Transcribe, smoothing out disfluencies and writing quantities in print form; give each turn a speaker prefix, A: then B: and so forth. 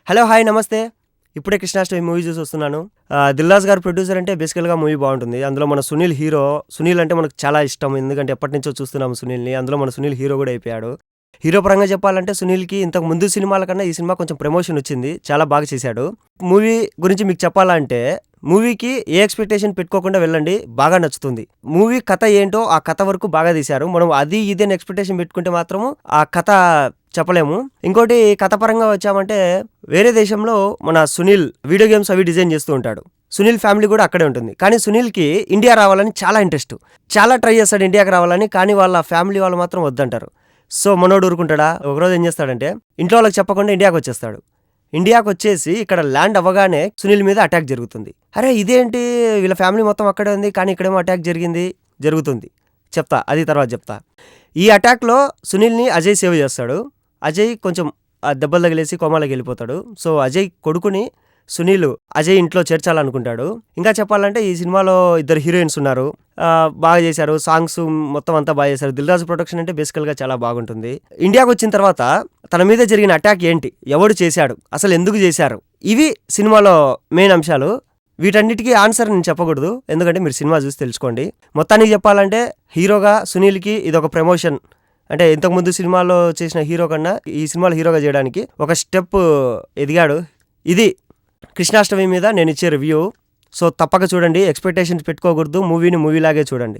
A: Hello! Hi! నమస్తే. ఇప్పుడే 'Krishnashtami' movie చూసొస్తున్నాను. 'Dil Raju' గారు ప్రొడ్యూసర్ అంటే బేసికల్‌గా మూవీ బావుంటుంది. అందులో మన సునీల్ హీరో. సునీల్ అంటే మనకు చాలా ఇష్టం. ఎందుకంటే ఎప్పటినుంచో చూస్తున్నాము సునీల్‌ని. అందులో మన సునీల్ హీరో గూడా అయిపోయాడు. హీరో పరంగా చెప్పాలంటే సునీల్‌కి ఇంతకు ముందు సినిమాల కన్నా ఈ సినిమా కొంచెం ప్రమోషన్ వచ్చింది. చాలా బాగా చేశాడు. మూవీ గురించి మీకు చెప్పాలంటే మూవీకి ఏ ఎక్స్‌పెక్టేషన్ పెట్టుకోకుండా వెళ్ళండి. బాగా నచ్చుతుంది. మూవీ కథ ఏంటో ఆ కథ వరకు బాగా తీశారు. మనం అది ఇది అని ఎక్స్‌పెక్టేషన్ పెట్టుకుంటే మాత్రము ఆ కథ చెప్పలేము. ఇంకోటి కథ పరంగా వచ్చామంటే వేరే దేశంలో మన సునీల్ వీడియో గేమ్స్ అవి డిజైన్ చేస్తూ ఉంటాడు. సునీల్ ఫ్యామిలీ కూడా అక్కడే ఉంటుంది. కానీ సునీల్‌కి ఇండియా రావాలని చాలా ఇంట్రెస్ట్. చాలా ట్రై చేస్తాడు ఇండియాకి రావాలని. కానీ వాళ్ళ ఫ్యామిలీ వాళ్ళు మాత్రం వద్దంటారు. సో మనోడు ఊరుకుంటాడా? ఒకరోజు ఏం చేస్తాడంటే ఇంట్లో వాళ్ళకి చెప్పకుండా ఇండియాకి వచ్చేస్తాడు. ఇండియాకి వచ్చేసి ఇక్కడ ల్యాండ్ అవ్వగానే సునీల్ మీద అటాక్ జరుగుతుంది. అరే ఇదేంటి వీళ్ళ ఫ్యామిలీ మొత్తం అక్కడే ఉంది కానీ ఇక్కడేమో అటాక్ జరుగుతుంది. చెప్తా, అది తర్వాత చెప్తా. ఈ అటాక్‌లో సునీల్‌ని అజయ్ సేవ్ చేస్తాడు. అజయ్ కొంచెం దెబ్బలు తగిలేసి కోమాలోకి వెళ్ళిపోతాడు. సో అజయ్ కొడుకుని సునీల్ అజయ్ ఇంట్లో చేర్చాలనుకుంటాడు. ఇంకా చెప్పాలంటే ఈ సినిమాలో ఇద్దరు హీరోయిన్స్ ఉన్నారు. బాగా చేశారు. సాంగ్స్ మొత్తం అంతా బాగా చేశారు. 'దిల్ రాజు' ప్రొడక్షన్ అంటే బేసికల్‌గా చాలా బాగుంటుంది. ఇండియాకి వచ్చిన తర్వాత తన మీద జరిగిన అటాక్ ఏంటి? ఎవడు చేశాడు? అసలు ఎందుకు చేశారు? ఇవి సినిమాలో మెయిన్ అంశాలు. వీటన్నిటికీ ఆన్సర్ నేను చెప్పకూడదు. ఎందుకంటే మీరు సినిమా చూసి తెలుసుకోండి. మొత్తానికి చెప్పాలంటే హీరోగా సునీల్‌కి ఇదొక ప్రమోషన్. అంటే ఇంతకుముందు సినిమాలో చేసిన హీరో కన్నా ఈ సినిమాలో హీరోగా చేయడానికి ఒక స్టెప్ ఎదిగాడు. ఇది 'కృష్ణాష్టమి' మీద నేను ఇచ్చే రివ్యూ. సో తప్పక చూడండి. ఎక్స్‌పెక్టేషన్స్ పెట్టుకోకూడదు. మూవీని మూవీలాగే చూడండి.